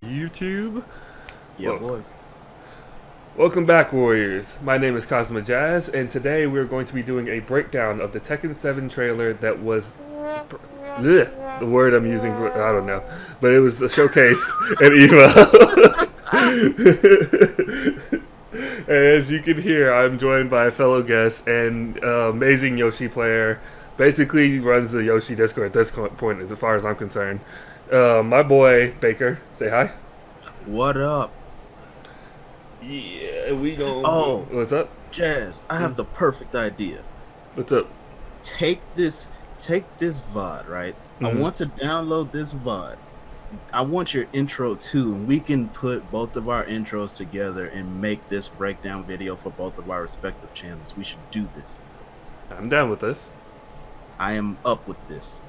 YouTube. Yeah, boy. Welcome back, Warriors. My name is Cosmo Jazz, and today we're going to be doing a breakdown of the Tekken 7 trailer that was... the word I'm using, I don't know. But it was a showcase at EVO. And as you can hear, I'm joined by a fellow guest and amazing Yoshi player. Basically runs the Yoshi Discord at this point, as far as I'm concerned. My boy, Bakerr. Say hi. What up? Yeah, we don't. Oh, what's up, Jazz? I have the perfect idea. What's up? Take this VOD, right? I want to download this VOD. I want your intro too, and we can put both of our intros together and make this breakdown video for both of our respective channels. We should do this. I'm down with this. I am up with this.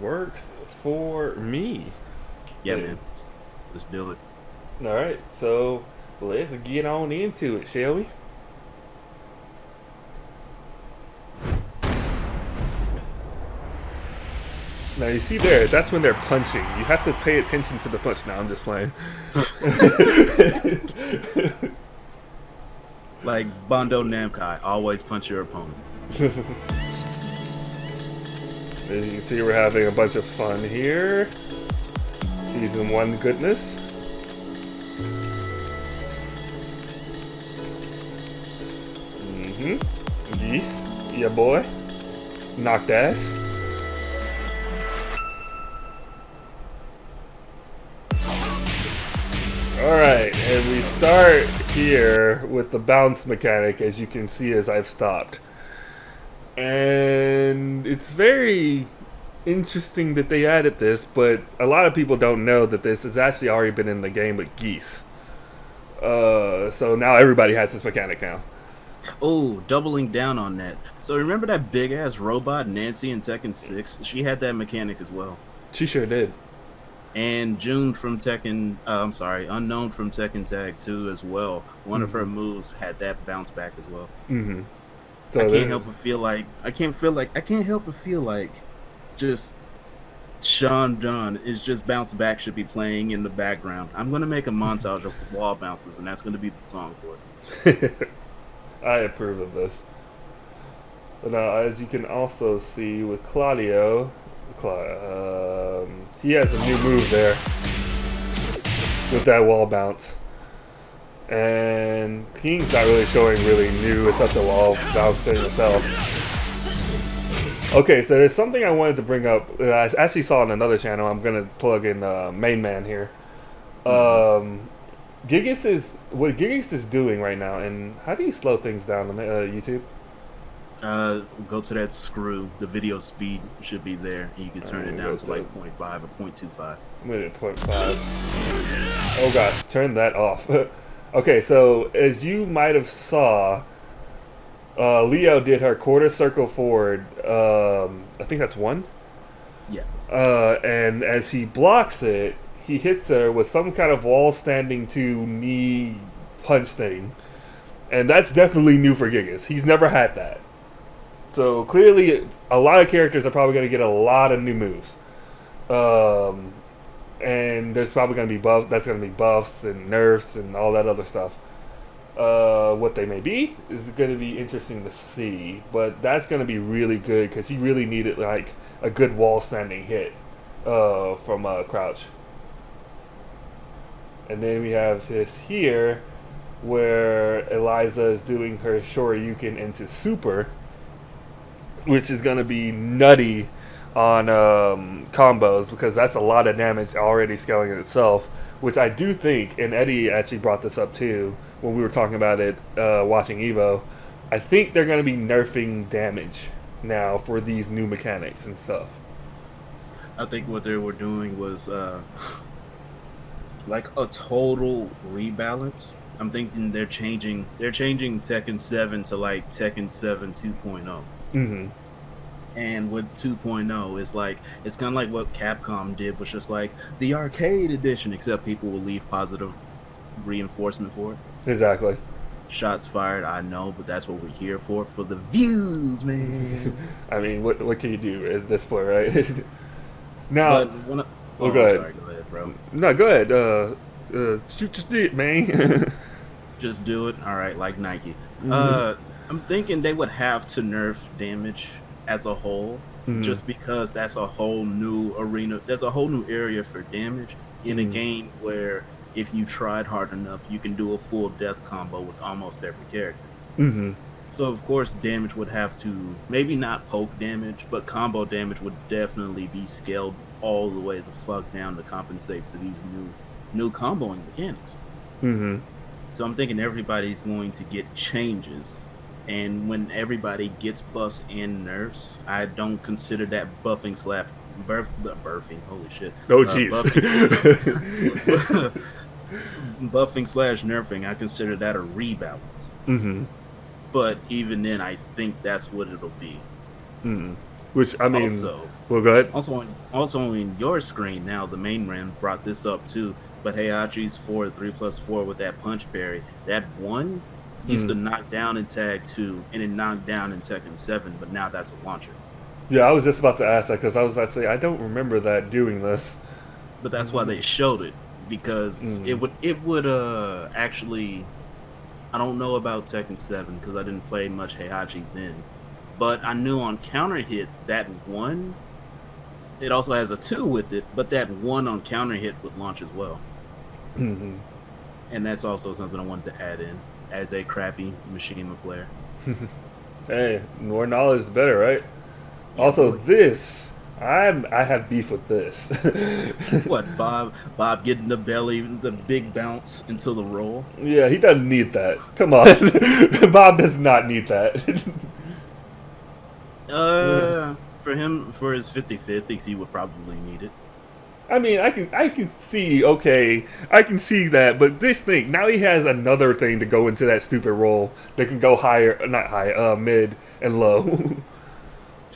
Works for me. Yeah, man. Let's do it. All right, so let's get on into it, shall we? Now you see there, that's when they're punching. You have to pay attention to the punch. Now I'm just playing. Like Bondo Namkai, always punch your opponent. As you can see, we're having a bunch of fun here. Season 1 goodness. Geese. Yeah, boy. Knocked ass. Alright, and we start here with the bounce mechanic, as you can see as I've stopped. And it's very interesting that they added this, but a lot of people don't know that this has actually already been in the game with Geese. So now everybody has this mechanic now. Oh, doubling down on that. So remember that big ass robot Nancy in Tekken 6? She had that mechanic as well. She sure did. And June from Tekken, Unknown from Tekken Tag 2 as well. One of her moves had that bounce back as well. So I can't help but feel like just Sean John is just bounce back should be playing in the background. I'm gonna make a montage of wall bounces, and that's gonna be the song for it. I approve of this. But as you can also see with Claudio, he has a new move there with that wall bounce. And King's not really showing really new except the wall bounce thing itself. Okay, so there's something I wanted to bring up that I actually saw on another channel. I'm going to plug in Main Man here. Gigas is doing right now, and how do you slow things down on YouTube? Go to that screw. The video speed should be there, and you can turn it down to like 0.5 or 0.25. I'm at 0.5. Oh gosh, turn that off. Okay, so as you might have saw, Leo did her quarter circle forward. I think that's 1. Yeah. And as he blocks it, he hits her with some kind of wall standing to knee punch thing. And that's definitely new for Gigas. He's never had that. So clearly, a lot of characters are probably going to get a lot of new moves. And there's probably going to be buffs and nerfs and all that other stuff. What they may be is going to be interesting to see, but that's going to be really good because he really needed like a good wall standing hit from Crouch. And then we have this here where Eliza is doing her Shoryuken into Super, which is going to be nutty on combos because that's a lot of damage already scaling in itself, which I do think, and Eddie actually brought this up too when we were talking about it watching EVO, I think they're going to be nerfing damage now for these new mechanics and stuff. I think what they were doing was like a total rebalance. I'm thinking they're changing Tekken 7 to like Tekken 7 2.0. And with 2.0 is like, it's kind of like what Capcom did, was just like the arcade edition, except people will leave positive reinforcement for it. Exactly. Shots fired, I know, but that's what we're here for the views, man. I mean, what can you do at this point, right? Now, But when I, oh, oh, go I'm ahead. sorry, go ahead, bro. No, go ahead. Just do it, man. Just do it. All right, like Nike. Mhm. I'm thinking they would have to nerf damage as a whole, Mhm. just because that's a whole new arena. There's a whole new area for damage in a Mhm. game where if you tried hard enough, you can do a full death combo with almost every character. Mhm. So of course, damage would have to maybe not poke damage, but combo damage would definitely be scaled all the way the fuck down to compensate for these new comboing mechanics. Mhm. So I'm thinking everybody's going to get changes. And when everybody gets buffs and nerfs, I don't consider that buffing. Holy shit! Oh, jeez. Buffing slash nerfing. I consider that a rebalance. Mhm. But even then, I think that's what it'll be. Mhm. Which I mean, Also, well, go ahead. also on your screen now, the main man brought this up too. But Heihachi's 3+4 with that punch parry. That one used to knock down in Tag 2 and it knocked down in Tekken 7, but now that's a launcher. Yeah, I was just about to ask that because I was about to say I don't remember that doing this. But that's why they showed it, because it would actually, I don't know about Tekken 7 because I didn't play much Heihachi then. But I knew on counter hit that one, it also has a 2 with it, but that one on counter hit would launch as well. Mhm. And that's also something I wanted to add in as a crappy Machinima player. Hey, more knowledge the better, right? Yeah, Also, boy. this I have beef with this. What, Bob getting the big bounce into the roll? Yeah, he doesn't need that. Come on, Bob does not need that. For him, for his 50/50s, he would probably need it. I mean, I can see, okay, I can see that, but this thing now he has another thing to go into that stupid roll that can go higher, not high, mid and low.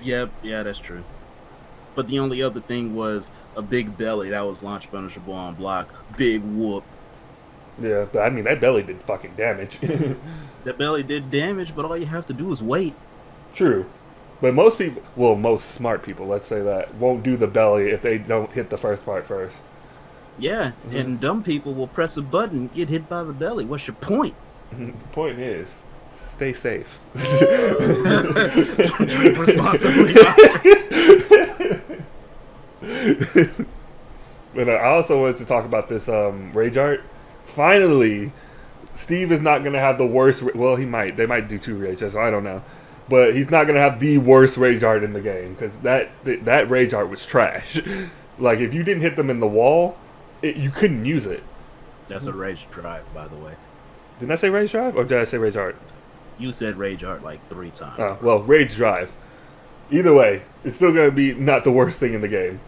Yep, yeah, that's true. But the only other thing was a big belly that was launch punishable on block. Big whoop. Yeah, but I mean that belly did fucking damage. The belly did damage, but all you have to do is wait. True. But most people, well, most smart people, let's say that, won't do the belly if they don't hit the first part first. Yeah, and dumb people will press a button, get hit by the belly. What's your point? The point is, stay safe. Drink responsibly. But I also wanted to talk about this rage art. Finally, Steve is not going to have the worst. Well, he might. They might do 2 rage arts. I don't know. But he's not going to have the worst rage art in the game because that rage art was trash. Like, if you didn't hit them in the wall, you couldn't use it. That's a rage drive, by the way. Didn't I say rage drive or did I say rage art? You said rage art like 3 times. Oh, well, rage drive. Either way, it's still going to be not the worst thing in the game.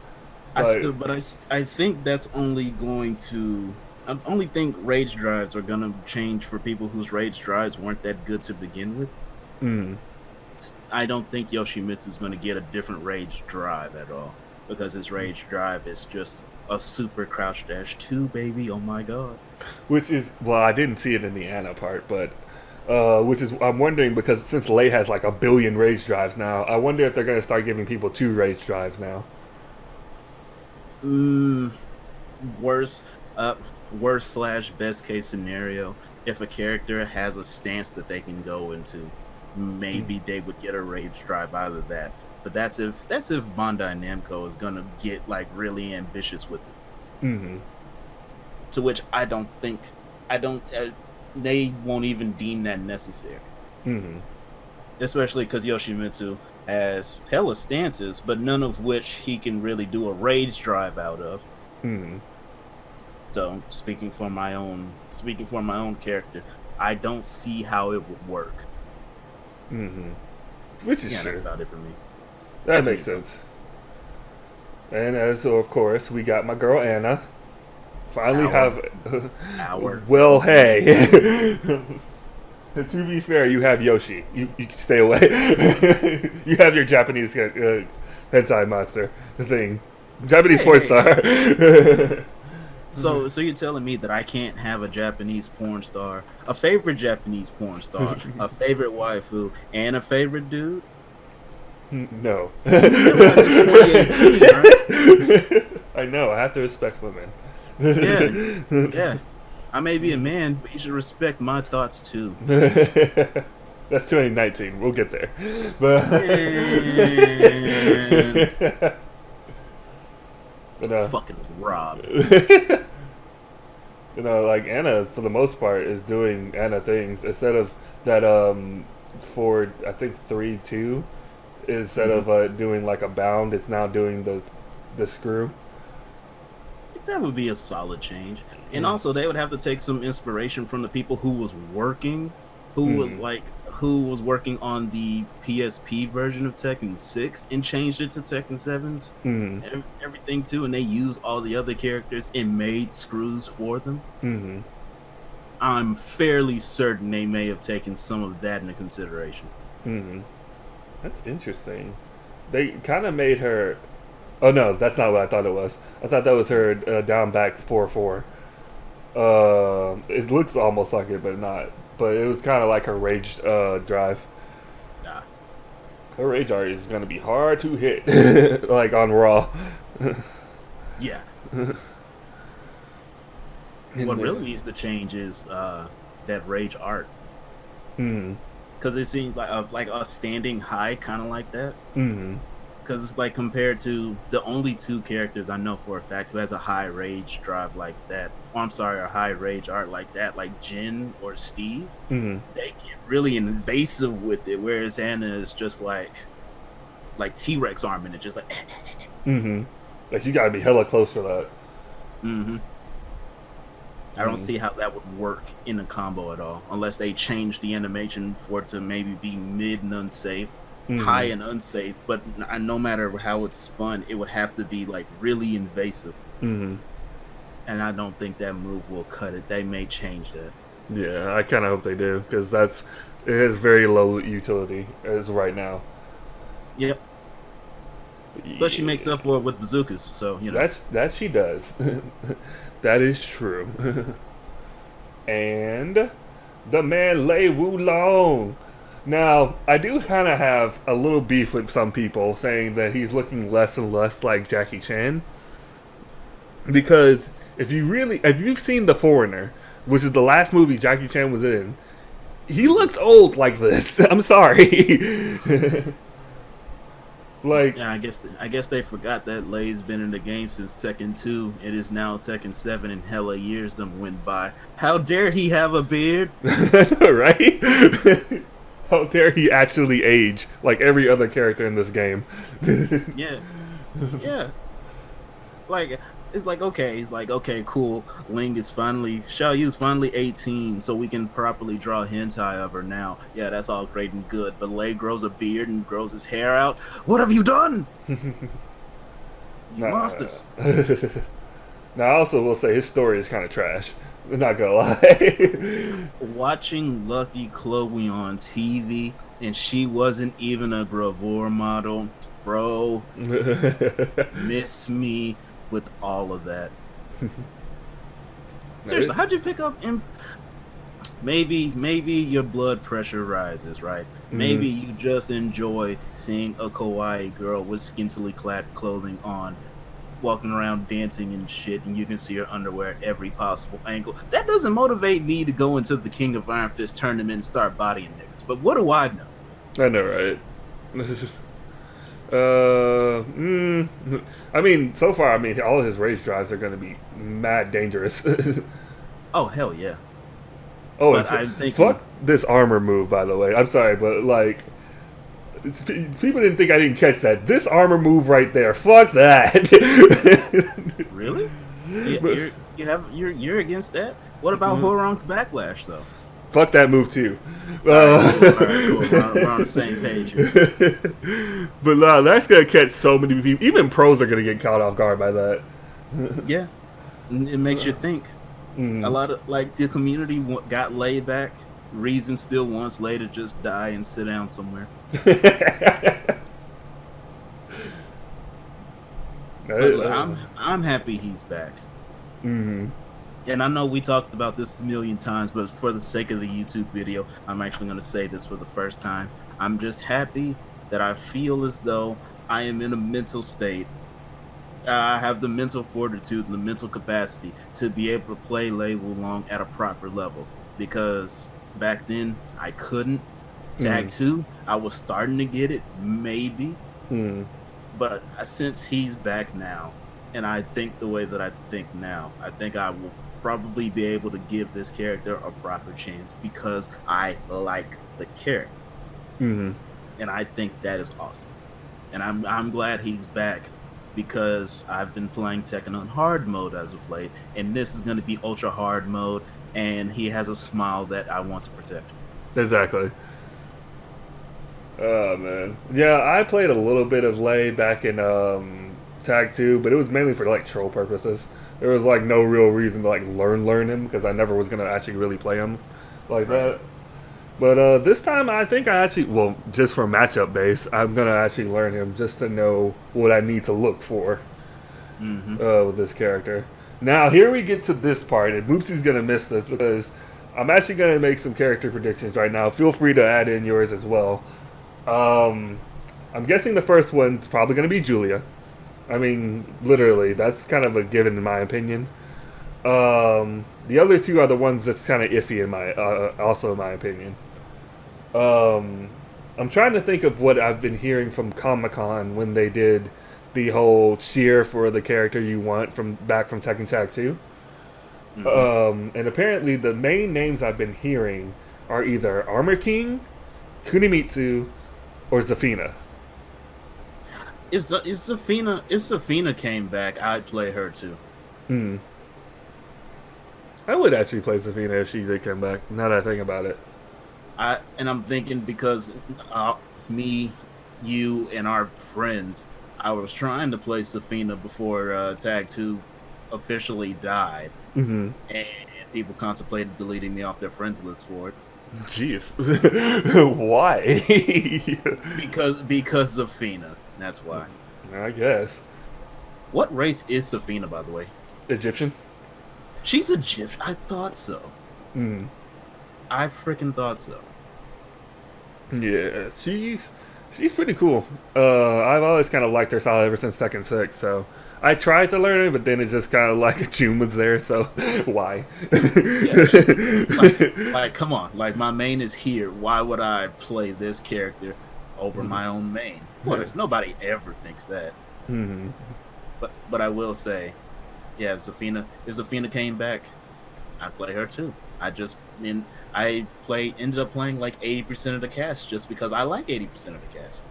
I think that's only going to. I only think rage drives are gonna change for people whose rage drives weren't that good to begin with. Mm. I don't think Yoshimitsu's gonna get a different rage drive at all, because his rage drive is just a super crouch dash 2, baby. Oh my god. Which is, well, I didn't see it in the Anna part, but which is, I'm wondering, because since Lei has like 1 billion rage drives now, I wonder if they're going to start giving people 2 rage drives now. Worse slash best case scenario, if a character has a stance that they can go into, maybe they would get a rage drive out of that. But that's if Bandai Namco is gonna get like really ambitious with it. Mm-hmm. To which I don't think they won't even deem that necessary. Mm-hmm. Especially because Yoshimitsu has hella stances, but none of which he can really do a rage drive out of. Mm-hmm. So speaking for my own character, I don't see how it would work. Mm-hmm. Which is true. That's about it for me. That makes sense. And so, of course, we got my girl Anna. Finally well, hey. To be fair, you have Yoshi. You can stay away. You have your Japanese hentai monster thing. Japanese porn star. So you're telling me that I can't have a Japanese porn star, a favorite Japanese porn star, a favorite waifu, and a favorite dude? No. You realize it's 2018, right? I know. I have to respect women. Yeah, yeah. I may be a man, but you should respect my thoughts too. That's 2019. We'll get there. But, but fucking Rob. Like Anna, for the most part, is doing Anna things instead of that. For I think 3-2, instead of doing like a bound, it's now doing the screw. That would be a solid change. And also, they would have to take some inspiration from the people who was working, who was working on the PSP version of Tekken 6 and changed it to Tekken 7's and everything too. And they used all the other characters and made screws for them. I'm fairly certain they may have taken some of that into consideration. That's interesting. They kind of made her. Oh no, that's not what I thought it was. I thought that was her down back 4-4. It looks almost like it, but not. But it was kind of like her rage drive. Nah. Her rage art is gonna be hard to hit, like on Raw. Yeah. What really needs to change is that rage art. Because it seems like a standing high, kind of like that. Because it's like compared to the only two characters I know for a fact who has a high rage drive like that. Oh, I'm sorry, a high rage art like that, like Jin or Steve. They get really invasive with it, whereas Anna is just like T-Rex arming it, just like. Like you gotta be hella close for that. I don't see how that would work in a combo at all, unless they change the animation for it to maybe be mid and unsafe. High and unsafe, but no matter how it's spun, it would have to be like really invasive. And I don't think that move will cut it. They may change that. Yeah, I kind of hope they do, because it has very low utility as right now. Yep. But she makes up for it with bazookas, so you know. That she does. That is true. And the man Lei Wulong. Now, I do kind of have a little beef with some people saying that he's looking less and less like Jackie Chan. Because if you've seen The Foreigner, which is the last movie Jackie Chan was in, he looks old like this. I'm sorry. Like, yeah, I guess they forgot that Lei's been in the game since Tekken 2. It is now Tekken 7, and hella years them went by. How dare he have a beard? Right? How dare he actually age like every other character in this game? Yeah. Like, it's like, okay, he's like, okay, cool. Xiao Yu's finally 18, so we can properly draw hentai of her now. Yeah, that's all great and good, but Lei grows a beard and grows his hair out. What have you done? You monsters. Now, I also will say his story is kind of trash. I'm not gonna lie. Watching Lucky Chloe on TV, and she wasn't even a gravure model, bro. Miss me with all of that. Seriously, how'd you pick up? Maybe your blood pressure rises, right? Maybe you just enjoy seeing a kawaii girl with scantily clad clothing on, walking around dancing and shit, and you can see her underwear at every possible angle. That doesn't motivate me to go into the King of Iron Fist tournament and start bodying niggas. But what do I know? I know, right? I mean, so far, all of his rage drives are going to be mad dangerous. Oh, hell yeah. Oh, but and fuck this armor move, by the way. I'm sorry, but like, people didn't think I didn't catch that. This armor move right there, fuck that. Really? You're against that? What about Horong's backlash, though? Fuck that move too. Alright, cool. We're on the same page here. But that's gonna catch so many people. Even pros are gonna get caught off guard by that. Yeah, it makes you think. A lot of the community got laid back. Reason still wants Lei to just die and sit down somewhere. Look, I'm happy he's back. Mm-hmm. And I know we talked about this a million times, but for the sake of the YouTube video, I'm actually going to say this for the first time. I'm just happy that I feel as though I am in a mental state. I have the mental fortitude and the mental capacity to be able to play Lei Wulong at a proper level. Because back then, I couldn't. Tag 2, I was starting to get it, maybe. But since he's back now, and I think the way that I think now, I think I will probably be able to give this character a proper chance because I like the character. And I think that is awesome. And I'm glad he's back because I've been playing Tekken on hard mode as of late, and this is going to be ultra hard mode, and he has a smile that I want to protect. Exactly. Oh man, yeah, I played a little bit of Lei back in Tag 2, but it was mainly for like troll purposes. There was like no real reason to like learn him because I never was gonna actually really play him like that. But this time I think I actually, well, just for matchup base, I'm gonna actually learn him just to know what I need to look for with this character. Now here we get to this part, and Boopsy's gonna miss this because I'm actually gonna make some character predictions right now. Feel free to add in yours as well. I'm guessing the first one's probably going to be Julia. I mean, literally, that's kind of a given in my opinion. The other two are the ones that's kind of iffy in my, also in my opinion. I'm trying to think of what I've been hearing from Comic-Con when they did the whole cheer for the character you want from Tekken Tag 2. And apparently the main names I've been hearing are either Armor King, Kunimitsu, or Zafina. If Zafina came back, I'd play her too. I would actually play Zafina if she did come back. Now that I think about it, I'm thinking because me, you, and our friends, I was trying to play Zafina before Tag 2 officially died, and people contemplated deleting me off their friends list for it. Jeez. Why? because Zafina. That's why. I guess. What race is Zafina, by the way? Egyptian. She's Egyptian. I thought so. I freaking thought so. Yeah, she's pretty cool. I've always kind of liked her style ever since Tekken 6, so I tried to learn it, but then it's just kind of like June was there, so why? like, come on. Like, my main is here. Why would I play this character over my own main? Of course, nobody ever thinks that. But I will say, yeah, if Zafina came back, I'd play her too. I ended up playing like 80% of the cast just because I like 80% of the cast.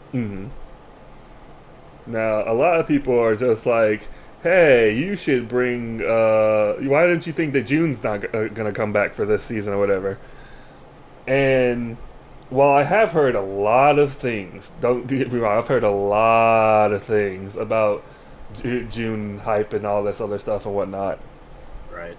Now, a lot of people are just like, hey, you should bring, why don't you think that June's not going to come back for this season or whatever? And while I have heard a lot of things, don't get me wrong, I've heard a lot of things about June hype and all this other stuff and whatnot. Right.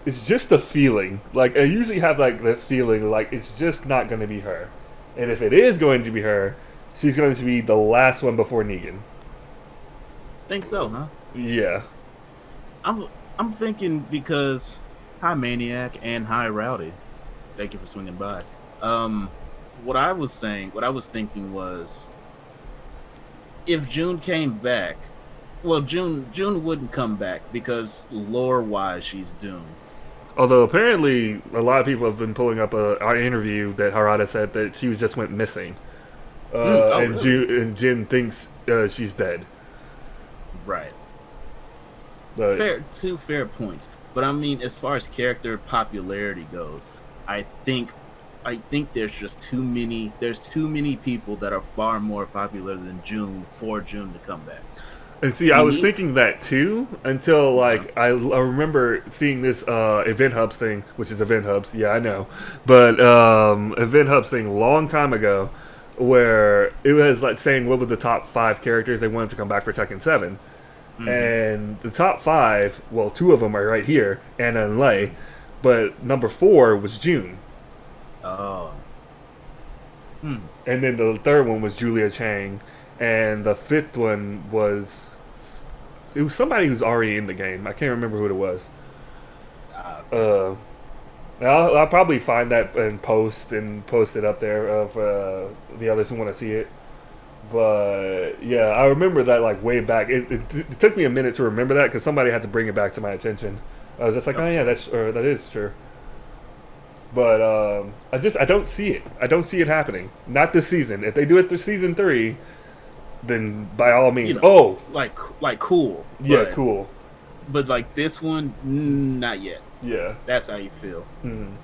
It's just a feeling. Like, I usually have like that feeling like it's just not going to be her. And if it is going to be her, she's going to be the last one before Negan. Think so, huh? Yeah. I'm thinking because hi Maniac and hi Rowdy. Thank you for swinging by. What I was thinking was if June came back, well, June wouldn't come back because lore-wise she's doomed. Although apparently a lot of people have been pulling up our interview that Harada said that she just went missing. And really? Jin thinks she's dead. Right. But, two fair points. But I mean, as far as character popularity goes, I think there's just too many people that are far more popular than June for June to come back. And see, I was thinking that too until like I remember seeing this Event Hubs thing, which is Event Hubs. Yeah, I know, but Event Hubs thing a long time ago, where it was like saying what were the top 5 characters they wanted to come back for Tekken 7, and the top 5, well, 2 of them are right here, Anna and Lei, but number 4 was June. Oh. And then the third one was Julia Chang, and the 5th one was It was somebody who's already in the game. I can't remember who it was. Okay. I'll probably find that and post it up there of the others who want to see it. But yeah, I remember that like way back. It took me a minute to remember that because somebody had to bring it back to my attention. I was just like, oh yeah, that is true. But I don't see it. I don't see it happening. Not this season. If they do it through season 3, then by all means. Like cool. Yeah, cool. But like this one, not yet. Yeah, that's how you feel. Mm-hmm.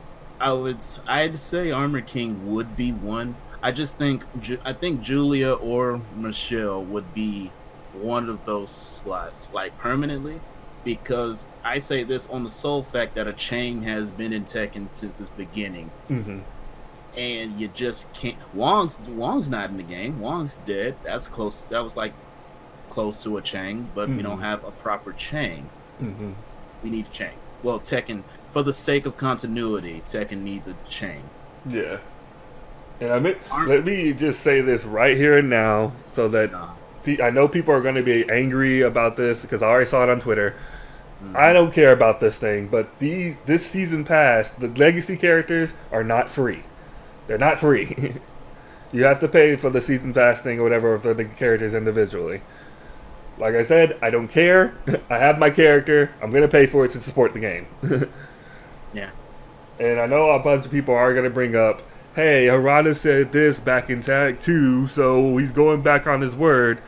I'd say Armor King would be one. I think Julia or Michelle would be one of those slots, like permanently, because I say this on the sole fact that a chain has been in Tekken since its beginning, and you just can't. Wong's not in the game. Wong's dead. That's close. That was like close to a chain, but we don't have a proper chain. We need a chain. Well, Tekken, for the sake of continuity, Tekken needs a chain. Yeah. And let me just say this right here and now, so that I know people are going to be angry about this because I already saw it on Twitter. I don't care about this thing, but this season pass, the legacy characters are not free. They're not free. You have to pay for the season pass thing or whatever if they're the characters individually. Like I said, I don't care. I have my character. I'm going to pay for it to support the game. Yeah. And I know a bunch of people are going to bring up, hey, Harada said this back in Tag 2, so he's going back on his word.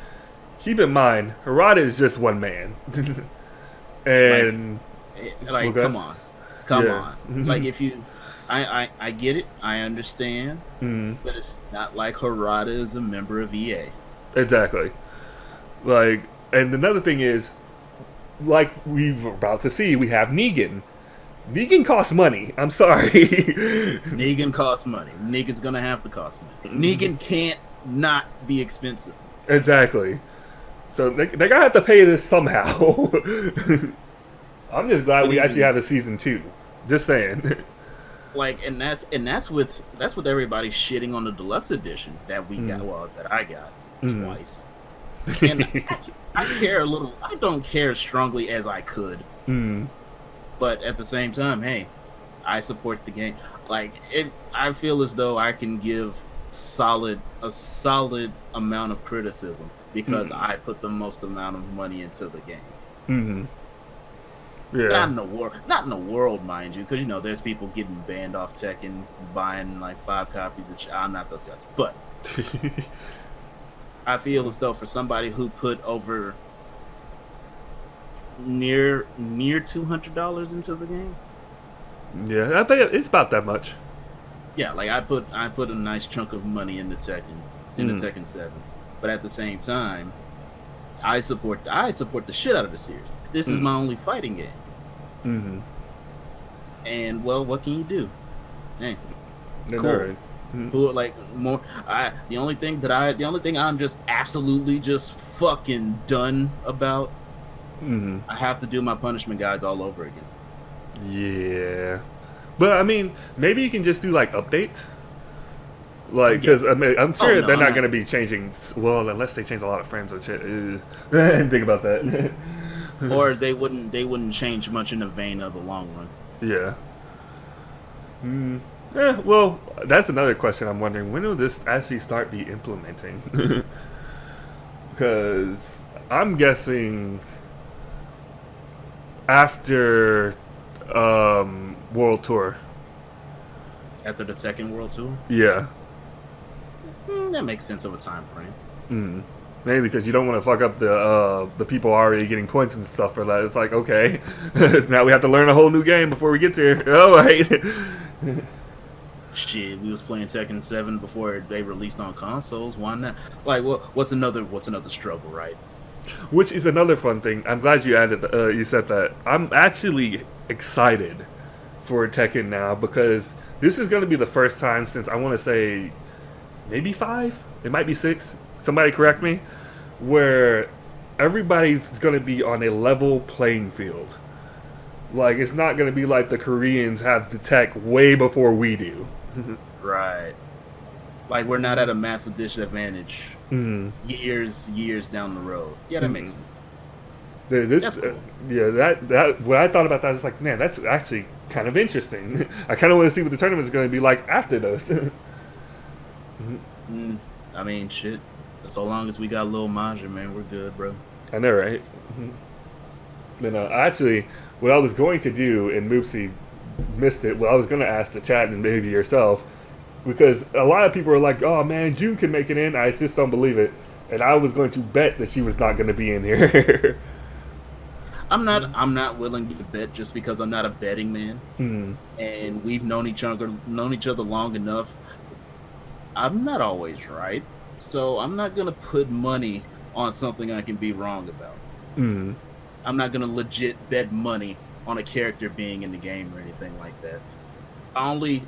Keep in mind, Harada is just one man. And... Like come on. Like, if you... I get it. I understand. But it's not like Harada is a member of EA. Exactly. Like... And another thing is, like we're about to see, we have Negan. Negan costs money. I'm sorry. Negan costs money. Negan's gonna have to cost money. Negan can't not be expensive. Exactly. So they're gonna have to pay this somehow. I'm just glad we actually have a season 2. Just saying. Like, and that's with everybody shitting on the deluxe edition that we got. Well, that I got twice. And I care a little. I don't care strongly as I could. But at the same time, hey, I support the game. Like, I feel as though I can give a solid amount of criticism because I put the most amount of money into the game. Yeah. Not in the world, mind you, because there's people getting banned off Tekken, buying like 5 copies of. I'm not those guys, but. I feel as though for somebody who put over near $200 into the game. Yeah, I think it's about that much. Yeah, like I put a nice chunk of money into Tekken, the Tekken 7. But at the same time, I support the shit out of the series. This is my only fighting game. And well, what can you do? Hey, cool. Right. Who like more? The only thing I'm just absolutely just fucking done about. I have to do my punishment guides all over again. Yeah, but I mean, maybe you can just do like updates. Like, because I mean, I'm sure they're not going to be changing. Well, unless they change a lot of frames and shit. Think about that. Or they wouldn't change much in the vein of the long run. Yeah. Yeah, well, that's another question I'm wondering. When will this actually start be implementing? Because I'm guessing after World Tour. After the Tekken World Tour? Yeah. That makes sense of a time frame. Maybe because you don't want to fuck up the people already getting points and stuff for that. It's like, okay, now we have to learn a whole new game before we get there. Oh, wait. Shit, we was playing Tekken 7 before they released on consoles. Why not? Like, what's another struggle, right? Which is another fun thing. I'm glad you you said that. I'm actually excited for Tekken now because this is going to be the first time since I want to say maybe 5. It might be 6. Somebody correct me. Where everybody's going to be on a level playing field. Like, it's not going to be like the Koreans have the tech way before we do. Right. Like, we're not at a massive disadvantage years down the road. Yeah, that makes sense. This, That's cool. yeah, that when I thought about that, it's like, man, that's actually kind of interesting. I kind of want to see what the tournament is going to be like after those. I mean, shit. So long as we got Lil Maja, man, we're good, bro. I know, right? Actually, what I was going to do, and Moopsie missed it. Well, I was going to ask the chat and maybe yourself, because a lot of people are like, "Oh man, June can make it in." I just don't believe it, and I was going to bet that she was not going to be in here. I'm not willing to bet just because I'm not a betting man, and we've known each other long enough. I'm not always right, so I'm not gonna put money on something I can be wrong about. I'm not gonna legit bet money on a character being in the game or anything like that. I only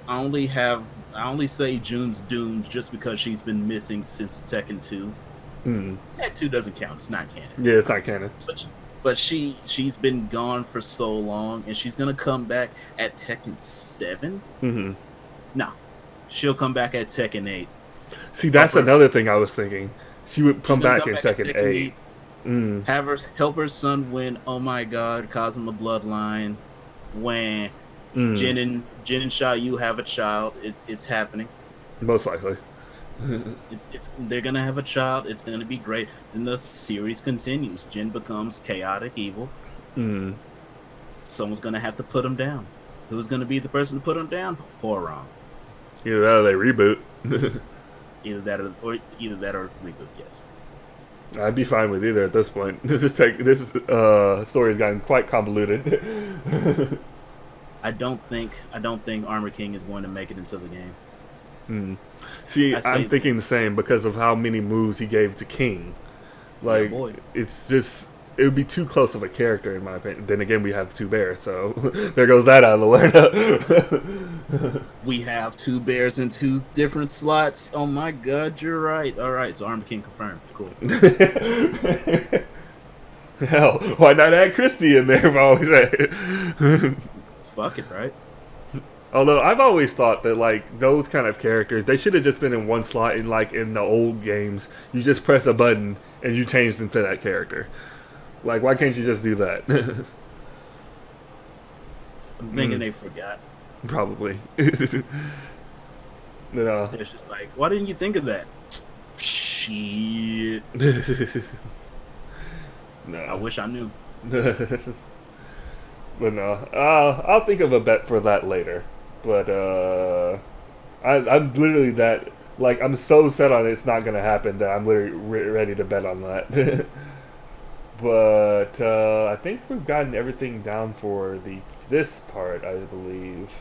say June's doomed just because she's been missing since Tekken 2. Tekken 2 doesn't count; it's not canon. Yeah, it's not canon. But she's been gone for so long, and she's gonna come back at Tekken 7. No, she'll come back at Tekken 8. See, that's another thing I was thinking. She would come back in Tekken 8. Help her son win. Oh my God, Kazuma Bloodline. When Jin and Xiaoyu have a child, it's happening. Most likely. They're gonna have a child. It's gonna be great. Then the series continues. Jin becomes chaotic evil. Someone's gonna have to put him down. Who's gonna be the person to put him down? Horon. Either that or they reboot. Either that or reboot. Yes. I'd be fine with either at this point. This story has gotten quite convoluted. I don't think Armor King is going to make it into the game. See, I'm thinking the same because of how many moves he gave to King. Like, it's just, it would be too close of a character in my opinion. Then again, we have 2 bears, so there goes that out of the lineup. We have 2 bears in 2 different slots. Oh my God, you're right. All right, so Armor King confirmed. Cool. Hell, why not add Christy in there? If I always say Fuck it, right? Although I've always thought that like those kind of characters, they should have just been in one slot. In like in the old games, you just press a button and you change them to that character. Like, why can't you just do that? I'm thinking they forgot. Probably. It's just like, why didn't you think of that? Shit. No. I wish I knew. But no, I'll think of a bet for that later. But I'm literally that, like, I'm so set on it's not gonna happen that I'm literally ready to bet on that. But I think we've gotten everything down for this part, I believe.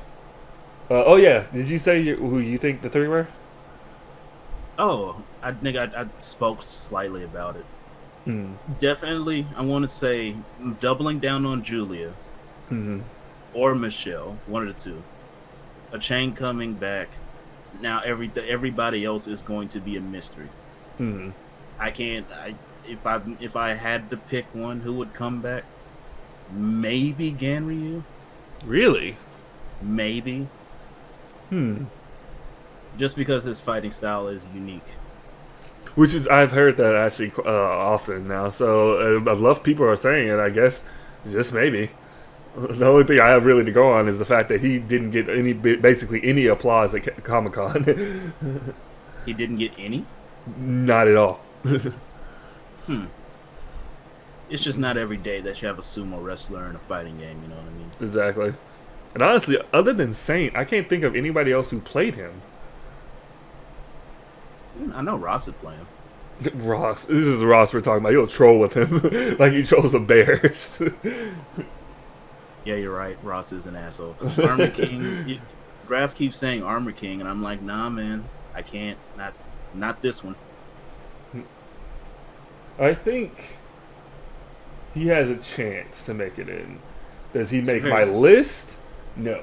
Oh yeah, did you say who you think the 3 were? Oh, I think I spoke slightly about it. Definitely, I want to say doubling down on Julia or Michelle, one of the 2. A chain coming back. Now everybody else is going to be a mystery. If I had to pick one who would come back, maybe Ganryu. Really? Maybe. Just because his fighting style is unique. Which is, I've heard that actually often now. So I love people are saying it. I guess just maybe. The only thing I have really to go on is the fact that he didn't get basically any applause at Comic-Con. He didn't get any? Not at all. It's just not every day that you have a sumo wrestler in a fighting game, you know what I mean? Exactly. And honestly, other than Saint, I can't think of anybody else who played him. I know Ross would play him. Ross. This is Ross we're talking about. He'll troll with him like he trolls the Bears. Yeah, you're right. Ross is an asshole. Armor King. Graf keeps saying Armor King, and I'm like, nah, man. I can't. Not this one. I think he has a chance to make it in. Does he make my list? No.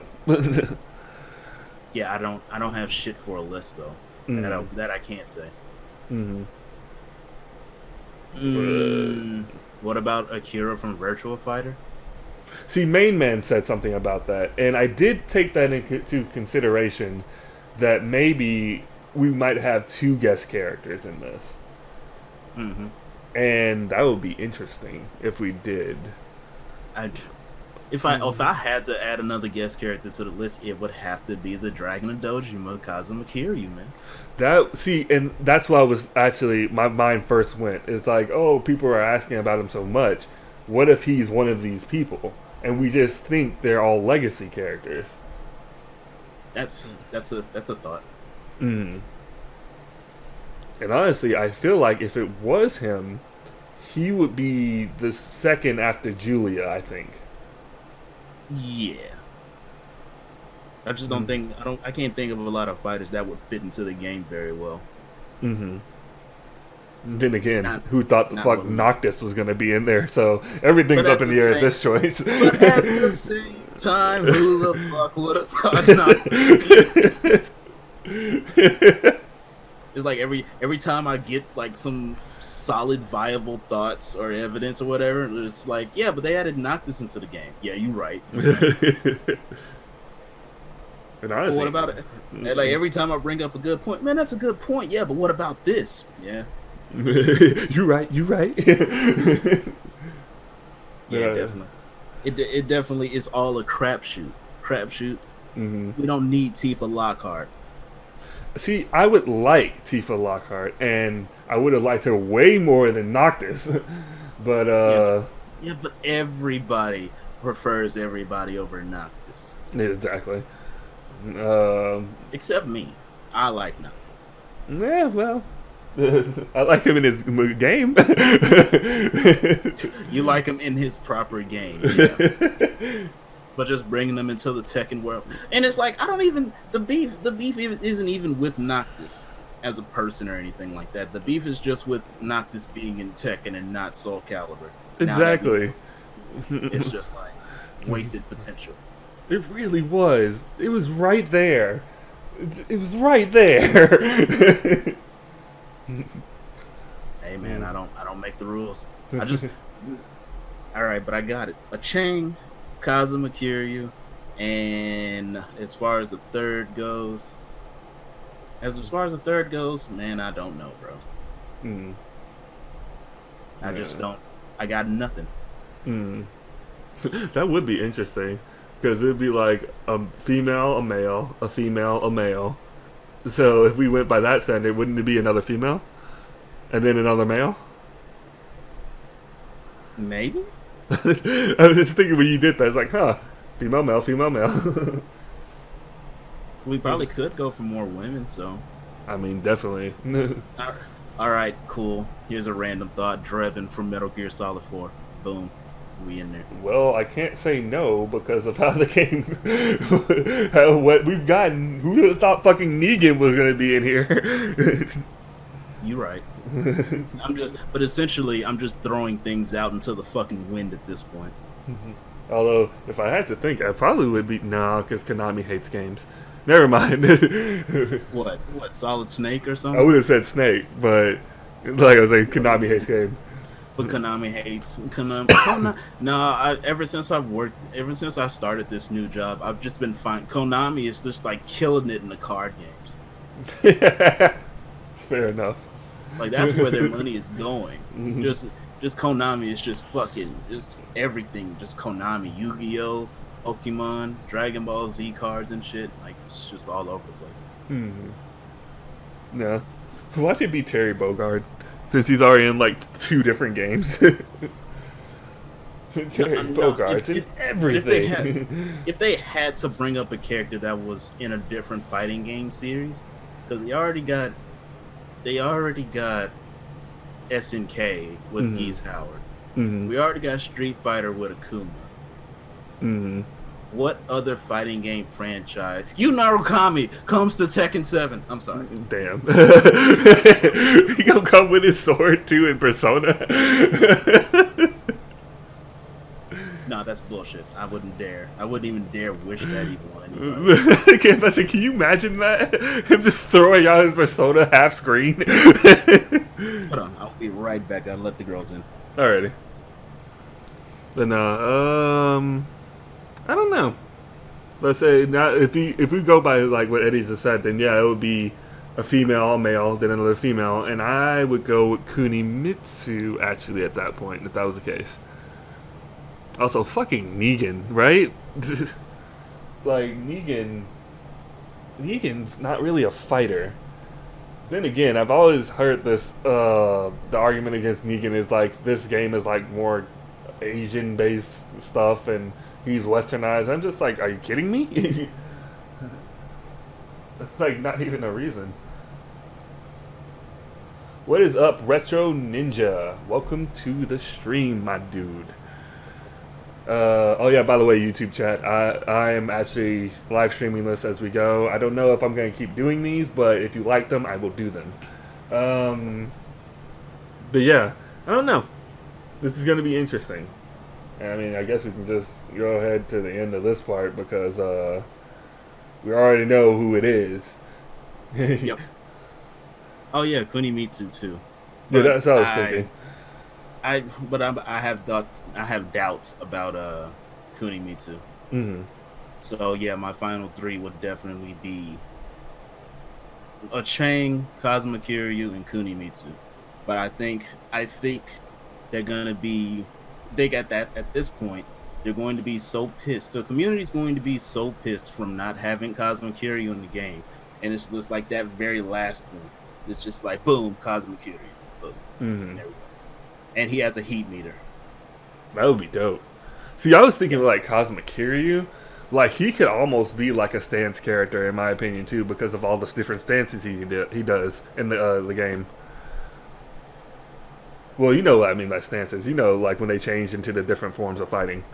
Yeah, I don't have shit for a list though. That I can't say. What about Akira from Virtua Fighter? See, Main Man said something about that, and I did take that into consideration that maybe we might have 2 guest characters in this. And that would be interesting if we did. If I had to add another guest character to the list, it would have to be the Dragon of Dojima, Kazuma Kiryu, man. And that's why I was actually, my mind first went. It's like, oh, people are asking about him so much. What if he's one of these people, and we just think they're all legacy characters? That's a thought. Mm. And honestly, I feel like if it was him, he would be the second after Julia, I think. Yeah. I just don't think I can't think of a lot of fighters that would fit into the game very well. Mm-hmm. Then again, who thought the fuck Noctis was gonna be in there? So everything's up in the air at this choice. But at the same time, who the fuck would have thought Noctis? It's like every time I get like some solid, viable thoughts or evidence or whatever, it's like, yeah, but they added Noctis into the game. Yeah, you're right. And honestly, what about it? Like every time I bring up a good point, man, that's a good point. Yeah, but what about this? Yeah. You're right. Yeah, definitely. It definitely is all a crapshoot. Mm-hmm. We don't need Tifa Lockhart. See, I would like Tifa Lockhart, and I would have liked her way more than Noctis. But yeah, but everybody prefers everybody over Noctis. Exactly. Except me. I like Noctis. Yeah, well, I like him in his game. You like him in his proper game, yeah. But just bringing them into the Tekken world, and it's like the beef isn't even with Noctis as a person or anything like that. The beef is just with Noctis being in Tekken and not Soul Calibur. Exactly. It's just like wasted potential. It really was. It was right there. It was right there. Hey man, I don't make the rules. I just all right, but I got it. A Chang, Kazuma Kiryu, and as far as the third goes, man, I don't know, bro. I just don't. I got nothing. That would be interesting, because it'd be like a female, a male, a female, a male. So if we went by that standard, wouldn't it be another female, and then another male? Maybe. I was just thinking when you did that, it's like, female, male, female, male. We probably could go for more women, so. I mean, definitely. All right, cool. Here's a random thought. Drebin from Metal Gear Solid 4. Boom. We in there. Well, I can't say no because of how the game, what we've gotten. Who would have thought fucking Negan was going to be in here? You're right. But essentially, I'm just throwing things out into the fucking wind at this point. Although, if I had to think, I probably would be because Konami hates games. Never mind. What? Solid Snake or something? I would have said Snake, but like I was like, Konami hates games. But Konami hates Konami. Ever since I started this new job, I've just been fine. Konami is just like killing it in the card games. Fair enough. Like that's where their money is going. Just Konami is just fucking just everything. Just Konami, Yu-Gi-Oh, Pokemon, Dragon Ball Z cards and shit. Like it's just all over the place. Yeah. Why should it be Terry Bogard? Since he's already in like 2 different games. Terry Bogart's in everything. If they had to bring up a character that was in a different fighting game series, because they already got SNK with Geese Howard. We already got Street Fighter with Akuma. What other fighting game franchise? Yu Narukami comes to Tekken 7. I'm sorry. Damn. He gonna come with his sword too in Persona. No, that's bullshit. I wouldn't dare. I wouldn't even dare wish that even on anybody. Can you imagine that? Him just throwing out his Persona half screen. Hold on, I'll be right back. I'll let the girls in. Alrighty. But no, I don't know. Let's say now if we go by like what Eddie just said, then yeah, it would be a female, a male, then another female, and I would go with Kunimitsu actually at that point if that was the case. Also, fucking Negan, right? Like Negan's not really a fighter. Then again, I've always heard this. The argument against Negan is like this game is like more Asian-based stuff, and he's westernized. I'm just like, are you kidding me? That's like not even a reason. What is up, Retro Ninja? Welcome to the stream, my dude. Oh yeah, by the way, YouTube chat, I am actually live streaming this as we go. I don't know if I'm going to keep doing these, but if you like them, I will do them. But yeah, I don't know. This is going to be interesting. I mean, I guess we can just go ahead to the end of this part because we already know who it is. Yep. Oh yeah, Kunimitsu too. Yeah, that's what I was thinking. I have doubts about Kunimitsu. Mm-hmm. So yeah, my final three would definitely be a Chang, Kazuma Kiryu, and Kunimitsu. But I think they're gonna be at this point they're going to be so pissed. The community's going to be so pissed from not having Kazuma Kiryu in the game, and it's just like that very last one. It's just like boom, Kazuma Kiryu, boom. Mm-hmm. There we go. And he has a heat meter. That would be dope. See, I was thinking like Kazuma Kiryu, like he could almost be like a stance character in my opinion too, because of all the different stances he does in the game. Well, you know what I mean by stances. You know, like when they change into the different forms of fighting.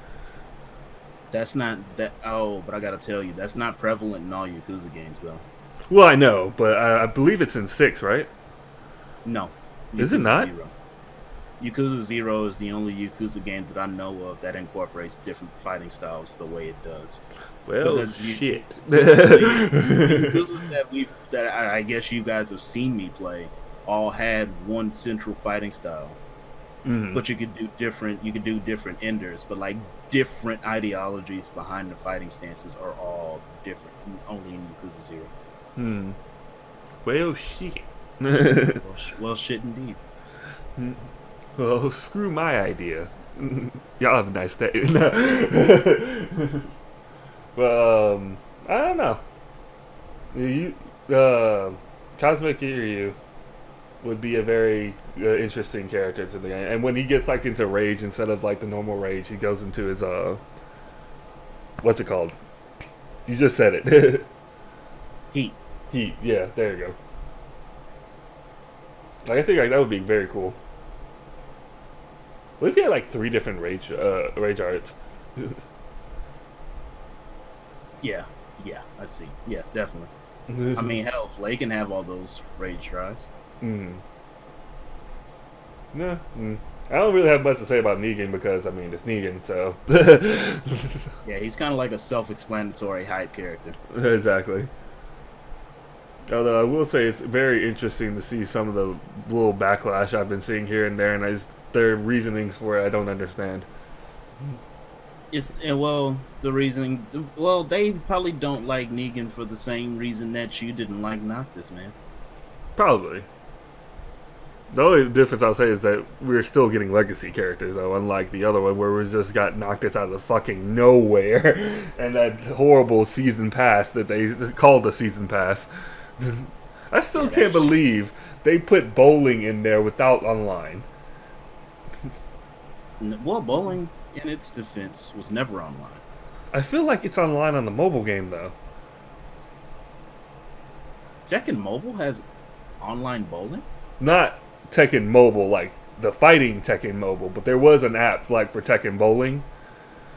That's not that. Oh, but I gotta tell you, that's not prevalent in all Yakuza games, though. Well, I know, but I believe it's in 6, right? No. Is it not? 0. Yakuza 0 is the only Yakuza game that I know of that incorporates different fighting styles the way it does. Well, because shit. Yakuzas that I guess you guys have seen me play all had one central fighting style. Mm-hmm. But you could do different enders, but like different ideologies behind the fighting stances are all different, only in Yakuza 0. Well, shit. well, shit indeed. Well, screw my idea. Y'all have a nice day. Well, I don't know. Cosmic Kiryu would be a very interesting character to the game. And when he gets like into rage instead of like the normal rage, he goes into his what's it called? You just said it. Heat. Yeah, there you go. Like I think like that would be very cool. What if you had like 3 different rage arts? Yeah, I see. Yeah, definitely. I mean, hell, Flay can have all those rage tries. No. I don't really have much to say about Negan because, I mean, it's Negan, so... Yeah, he's kind of like a self-explanatory hype character. Exactly. Although I will say it's very interesting to see some of the little backlash I've been seeing here and there, and their reasonings for it I don't understand. They probably don't like Negan for the same reason that you didn't like Noctis, man. Probably. The only difference I'll say is that we're still getting legacy characters, though, unlike the other one where we just got Noctis out of the fucking nowhere, and that horrible season pass that they called the season pass. I still can't believe they put bowling in there without online. Well, bowling, in its defense, was never online. I feel like it's online on the mobile game, though. Tekken Mobile has online bowling? Not Tekken Mobile, like the fighting Tekken Mobile, but there was an app like for Tekken Bowling.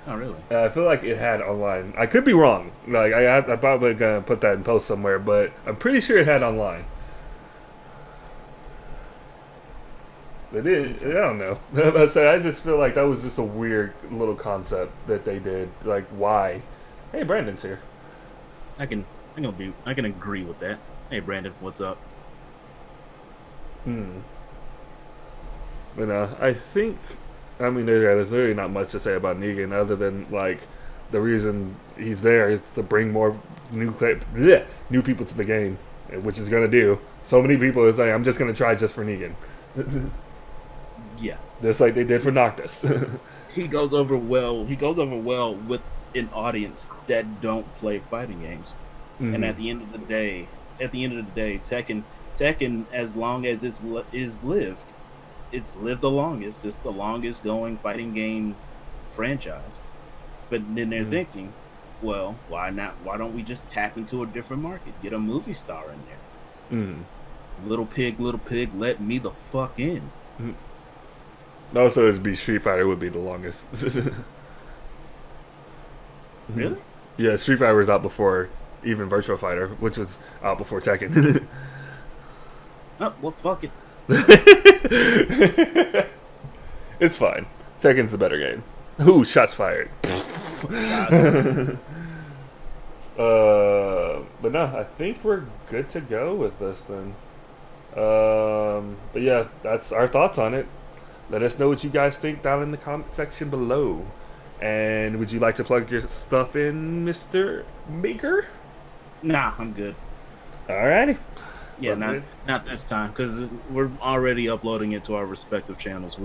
Oh, really? I feel like it had online. I could be wrong. Like I'm probably gonna put that in post somewhere, but I'm pretty sure it had online. But I don't know. I just feel like that was just a weird little concept that they did. Like, why? Hey, Brandon's here. I can agree with that. Hey, Brandon, what's up? I think, I mean, there's really not much to say about Negan other than, like, the reason he's there is to bring more new people to the game. which is gonna do. So many people is like, I'm just gonna try just for Negan. Yeah, just like they did for Noctis. he goes over well. He goes over well with an audience that don't play fighting games. Mm-hmm. And at the end of the day, Tekken, as long as it's lived the longest. It's the longest going fighting game franchise. But then they're thinking, well, why not? Why don't we just tap into a different market? Get a movie star in there. Little pig, let me the fuck in. Also, it'd be Street Fighter would be the longest. Really? Yeah, Street Fighter was out before even Virtua Fighter, which was out before Tekken. Oh, well, fuck it. It's fine. Tekken's the better game. Ooh, shots fired. But no, I think we're good to go with this then. But yeah, that's our thoughts on it. Let us know what you guys think down in the comment section below. And would you like to plug your stuff in, Mr. Bakerr? Nah, I'm good. Alrighty. Yeah, not this time, because we're already uploading it to our respective channels.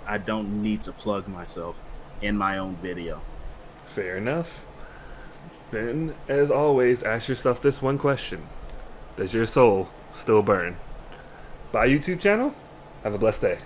I don't need to plug myself in my own video. Fair enough. Then, as always, ask yourself this one question. Does your soul still burn? Bye, YouTube channel. Have a blessed day.